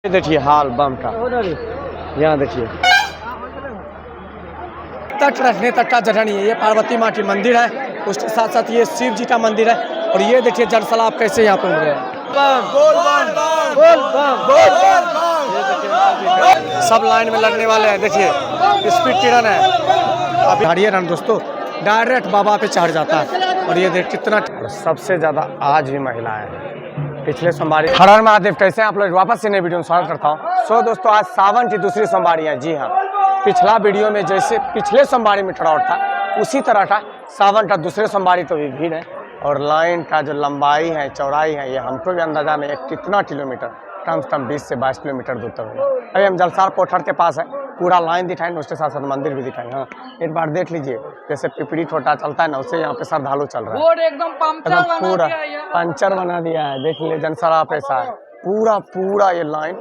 देखिए हाल बम का, यहाँ देखिए तट रखने तक का जगह नहीं है। ये पार्वती माँ की मंदिर है, उसके साथ साथ ये शिव जी का मंदिर है। और ये देखिए जनसैलाब कैसे यहाँ पे उमड़ रहे हैं। सब लाइन में लगने वाले हैं। देखिए स्पीड किरण है, अभी हारिए रन दोस्तों, डायरेक्ट बाबा पे चढ़ जाता है। और ये देख कितना, सबसे ज्यादा आज भी महिलाएं हैं। पिछले सोमवारी हर हर महादेव, कैसे हैं आप लोग? वापस से नई वीडियो में स्वागत करता हूं। दोस्तों आज सावन की दूसरी सोमवारी है। जी हाँ, पिछला वीडियो में जैसे पिछले सोमवारी में ठड़ाउट था, उसी तरह का सावन का दूसरे सोमवारी तो भी भीड़ है। और लाइन का जो लंबाई है, चौड़ाई है, ये हमको भी अंदाजा नहीं है कितना किलोमीटर, कम से कम 20 से 22 किलोमीटर दूर तक होगा। अभी हम जलसार पोखर के पास है, पूरा लाइन दिखाएंगे, उसके साथ साथ मंदिर भी दिखाएंगे। हाँ, एक बार देख लीजिए, जैसे पिपड़ी छोटा चलता है ना, उससे यहाँ पे श्रद्धालु चल रहा है। एकदम पूरा पंचर बना दिया है। देख लीजिए जनसैलाब ऐसा है, पूरा ये लाइन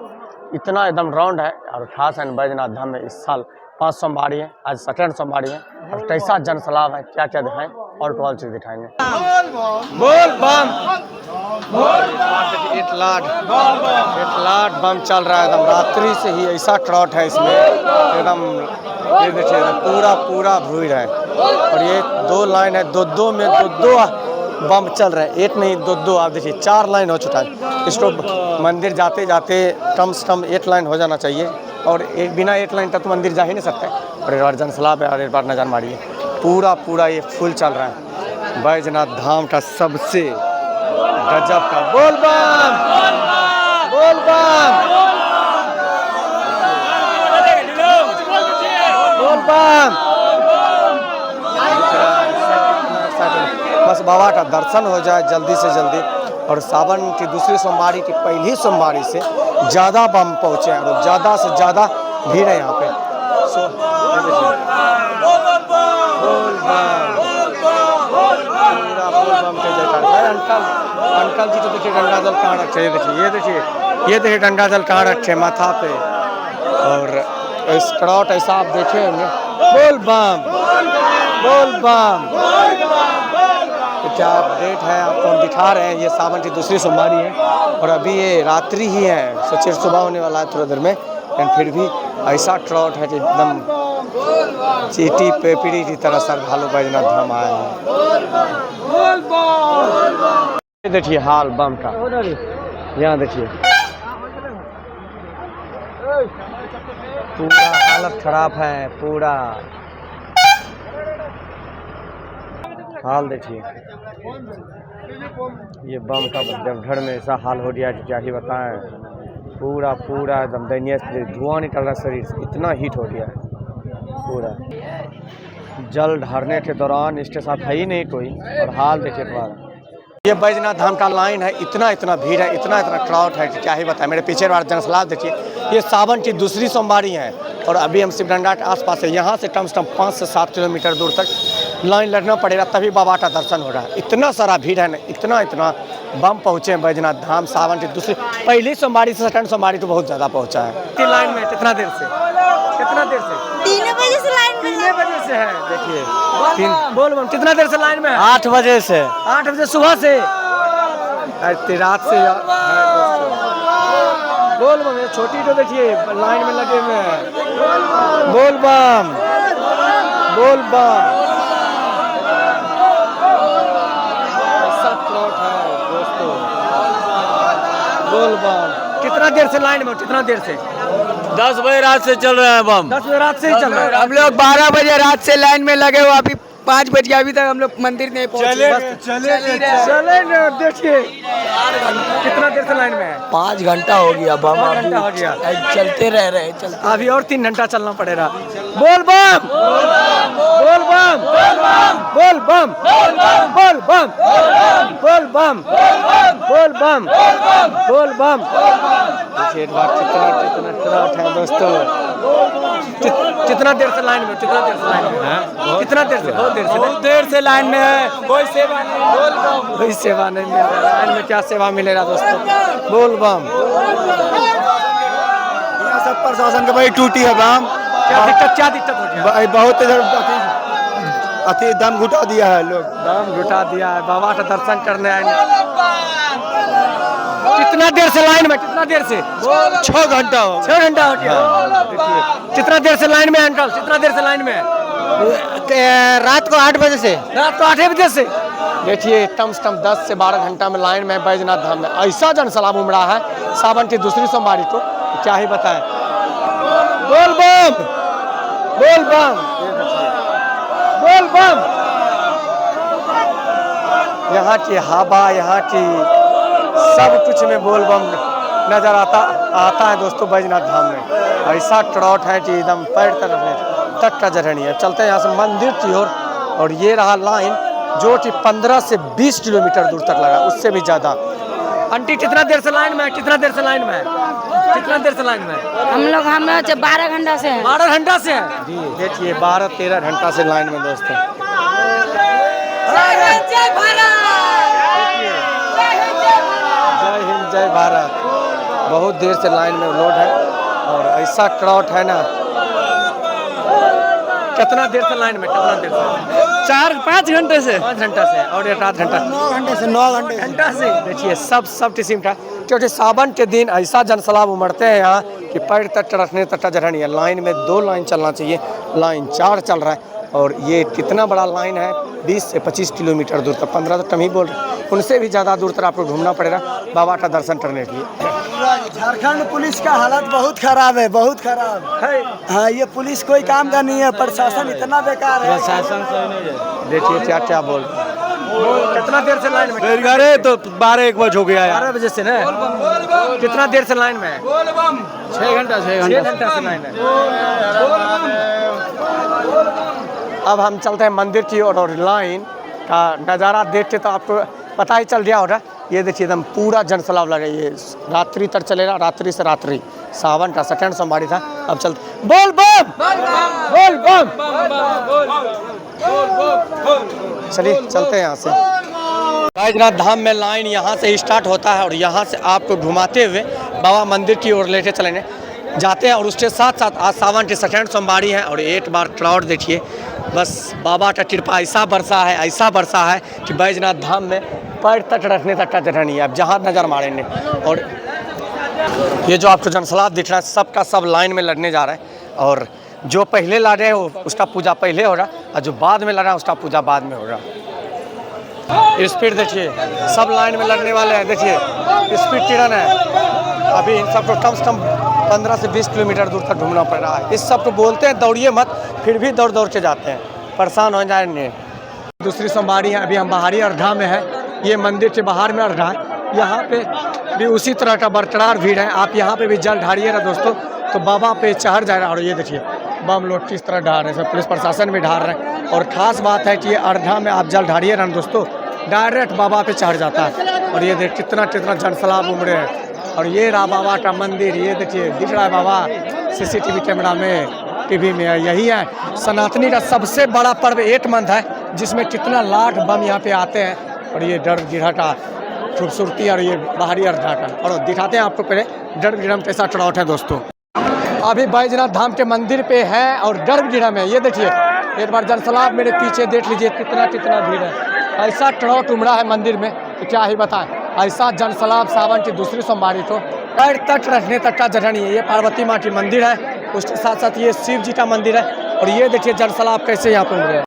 इतना एकदम राउंड है। और खास है बैजनाथ धाम में इस साल 5 सोमवारी है, आज सेकंड सोमवारी है। और कैसा जनसैलाब है, क्या क्या दिखाएं, और तो और चीज दिखाएंगे। बोल बम, एक लाख बम चल रहा है एकदम रात्रि से ही। ऐसा क्राउड है इसमें एकदम, ये देखिए पूरा भीड़ है। और ये 2 लाइन है, दो में दो बम चल रहे हैं, एक नहीं दो। आप देखिए 4 लाइन हो चुका है। इसको मंदिर जाते जाते कम से कम 1 लाइन हो जाना चाहिए। और एक बिना 1 लाइन तक तो मंदिर जा ही नहीं सकते। और एक बार जनसैलाब है, और एक बार नजर मारिए, पूरा ये फुल चल रहा है। बैजनाथ धाम का सबसे गजब का बोल बम, बोल बम, बोल बम। बस बाबा का दर्शन हो जाए जल्दी से जल्दी। और सावन की दूसरी सोमवारी की पहली सोमवारी से ज़्यादा बम पहुँचे हैं, और ज़्यादा से ज़्यादा भीड़ है यहाँ पे। सो अंकल जी तो देखिए गंगा जल कहाँ रखे, ये देखिए गंगा जल कहाँ रखे, माथा पे। और इस क्राउड ऐसा आप देखे होंगे। बोल बम, बोल बम। तो क्या अपडेट है आपको हम दिखा रहे हैं। ये सावन की दूसरी सोमवारी है, और अभी ये रात्रि ही है, सोचिए सुबह होने वाला है थोड़ी देर में। लेकिन फिर भी ऐसा क्राउड है कि एकदम चीटी पे पीड़ी की तरह श्रद्धालु बैजनाथ धाम आए हैं। देखिए हाल बम का, यहाँ देखिए पूरा हालत खराब है, पूरा हाल देखिए। ये बम का जब घर में ऐसा हाल हो गया कि क्या ही बताएं। पूरा एकदम दयनीय, धुआं निकल रहा शरीर से, इतना हीट हो गया है पूरा। जल ढारने के दौरान इसके साथ है ही नहीं कोई। और हाल देखिए तुम्हारा, ये बैजनाथ धाम का लाइन है, इतना भीड़ है, इतना क्राउड है कि क्या ही बताएं। मेरे पीछे वाला जनसैलाब देखिए, ये सावन की दूसरी सोमवारी है। और अभी हम शिवगंगा के आसपास है, यहाँ से कम 5 से 7 किलोमीटर दूर तक लाइन लगना पड़ेगा, तभी बाबा का दर्शन हो रहा है। इतना सारा भीड़ है ना, इतना बम पहुँचे हैं बैजनाथ धाम। सावन की दूसरी पहली सोमवारी से सेकंड सोमवारी तो बहुत ज़्यादा पहुँचा है। लाइन में कितना देर से 3 बजे से लाइन में 3 बजे से है। देखिए बोल बम, कितना देर से लाइन में है? 8 बजे से। 8 बजे सुबह से, रात से बोल बम। ये छोटी तो देखिए लाइन में लगे हुए हैं। बोल बम, बोल बम। ऐसा क्राउड है दोस्तों, बोल बम। कितना देर से लाइन में, कितना देर से? 10 बजे रात से चल रहे हैं बम। 10 बजे रात से ही चल रहा है। हम लोग 12 बजे रात से लाइन में लगे हुए, अभी 5 बज गया, अभी तक हम लोग मंदिर नहीं पहुंचे। चले देखिए कितना देर से लाइन में है। 5 घंटा हो गया बम, 5 घंटा हो गया, चलते रह रहे चलते। अभी और 3 घंटा चलना पड़ेगा। बोल बम, बोल बम, बोल बम, बोल बम, बोल बम, बोल बम, बोल बम। देखिए एक बार कितना क्राउड है दोस्तों। कितना देर से लाइन में, कितना देर से लाइन में है? कितना देर से? बहुत देर से लाइन में है। कोई सेवा नहीं, कोई सेवा नहीं मिल रहा। लाइन में क्या सेवा मिलेगा दोस्तों? बोल बम। सब प्रशासन का भाई टूटी है बम। क्या दिक्कत हो गया? बहुत अति दम घुटा दिया है लोग, दम घुटा दिया है। बाबा का दर्शन करने आए, कितना देर से लाइन में, कितना देर से? 6 घंटा हो 6 घंटा हो गया। देखिए कितना देर से लाइन में अंकल, कितना देर से लाइन में है? रात को 8 बजे से। रात को 8 बजे से। देखिए कम से कम 10 से 12 घंटा में लाइन में बैजनाथ धाम में ऐसा जनसलाब उमड़ा है सावन की दूसरी सोमवारी को, क्या ही बताएं। बोल बम, बोल बम, बोल बम। यहाँ की हवा, यहाँ की सब कुछ में बोल बम नजर आता है दोस्तों बैजनाथ धाम में। ऐसा ट्रॉट है कि एकदम पैर तक का जगह नहीं है। चलते हैं यहाँ से मंदिर की ओर, और ये रहा लाइन जो कि 15 से 20 किलोमीटर दूर तक लगा, उससे भी ज़्यादा। आंटी कितना देर से लाइन में है, कितना देर से लाइन में है, कितना देर से लाइन में है? हम लोग 12 घंटा से हैं। 12 घंटा से है जी। देखिए 12-13 घंटा से लाइन में दोस्तों। जय हिंद जय भारत। बहुत देर से लाइन में लोड है और ऐसा क्राउड है ना। कितना देर से लाइन में, कितना देर से? 4-5 घंटे से। 5 घंटा से और 1 घंटा 9 घंटे से 9 घंटे से। देखिए सब किस्म का, क्योंकि सावन के दिन ऐसा जनसलाब उमड़ते हैं यहाँ कि पैर तक रखने तक का जगह नहीं है। लाइन में 2 लाइन चलना चाहिए, लाइन 4 चल रहा है। और ये कितना बड़ा लाइन है, 20 से 25 किलोमीटर दूर तक, 15 तो कम ही बोल रहे, उनसे भी ज़्यादा दूर तक आपको घूमना पड़ेगा बाबा का दर्शन करने के लिए। झारखंड पुलिस का हालत बहुत खराब है, बहुत खराब है। हाँ, ये पुलिस कोई काम का नहीं है, प्रशासन इतना बेकार है। प्रशासन देखिए क्या क्या बोल रहे हैं। कितना देर से लाइन में? अरे तो 12-1 बजे हो गया 12 बजे से ना। कितना देर से लाइन में है? 6 घंटा 6 घंटा से लाइन है। अब हम चलते हैं मंदिर की ओर, और लाइन का नज़ारा देखते तो आपको पता ही चल गया होगा। ये देखिए एकदम पूरा जनसलाब लगा, ये रात्रि तक चलेगा, रात्रि से रात्रि। सावन का सेकंड सोमवारी था। अब चलते बोल बम, बोल बम। चलिए चलते हैं यहाँ से। बैजनाथ धाम में लाइन यहाँ से स्टार्ट होता है और यहाँ से आपको घुमाते हुए बाबा मंदिर की ओर लेके चलेंगे जाते हैं। और उसके साथ साथ आज सावन की सेकंड सोमवारी है और एक बार क्राउड देखिए, बस बाबा का कृपा ऐसा बरसा है कि बैजनाथ धाम में पैर तक रखने तक का जगह नहीं है। अब जहाँ नज़र मारेंगे, और ये जो आपको जनसलाब दिख रहा है सबका सब लाइन में लड़ने जा रहे हैं। और जो पहले लड़ रहे हैं उसका पूजा पहले हो रहा, और जो बाद में लड़ रहा है उसका पूजा बाद में हो रहा। स्पीड देखिए, सब लाइन में लड़ने वाले हैं। देखिए स्पीड तिरन है। अभी इन सबको कम से कम 15 से 20 किलोमीटर दूर तक घूमना पड़ रहा है। इस सबको बोलते हैं दौड़िए मत, फिर भी दौड़ के जाते हैं, परेशान हो जाएंगे। दूसरी सोमवारी है, अभी हम बाहरी अर्धा में है। ये मंदिर के बाहर में अर्धा है। यहाँ पे भी उसी तरह का बरकरार भीड़ है। आप यहाँ पे भी जल ढारिएगा दोस्तों, तो बाबा पे चढ़ जाएगा। और ये देखिए बम लोग किस तरह ढार रहे हैं, सब पुलिस प्रशासन भी ढार रहे हैं। और ख़ास बात है कि ये अर्धा में आप जल ढारिए ना दोस्तों, डायरेक्ट बाबा पे चढ़ जाता है। और ये देख कितना जनसलाब उमड़े हैं। और ये रहा बाबा का मंदिर, ये देखिए दिख रहा है बाबा CCTV कैमरा में, टीवी में। यही है सनातनी का सबसे बड़ा पर्व 8 मंथ है, जिसमें कितना लाख बम यहाँ पे आते हैं। और ये डर गिरा का खूबसूरती, और ये बाहरी अर्धा का, और दिखाते हैं आपको पहले डर गिरम कैसा ट्रॉट है दोस्तों। अभी बैजनाथ धाम के मंदिर पे है और डर गिरम है। ये देखिए एक बार जनसलाब मेरे पीछे देख लीजिए, कितना भीड़ है। ऐसा ट्रॉट उमड़ा है मंदिर में तो क्या ही बताएं। ऐसा जनसलाब सावन की दूसरी सोमवारी को पैर तक रखने तक का जगह नहीं है। ये पार्वती माँ की मंदिर है, उसके साथ साथ ये शिव जी का मंदिर है। और ये देखिए जनसलाब कैसे यहाँ पे उमड़े हैं।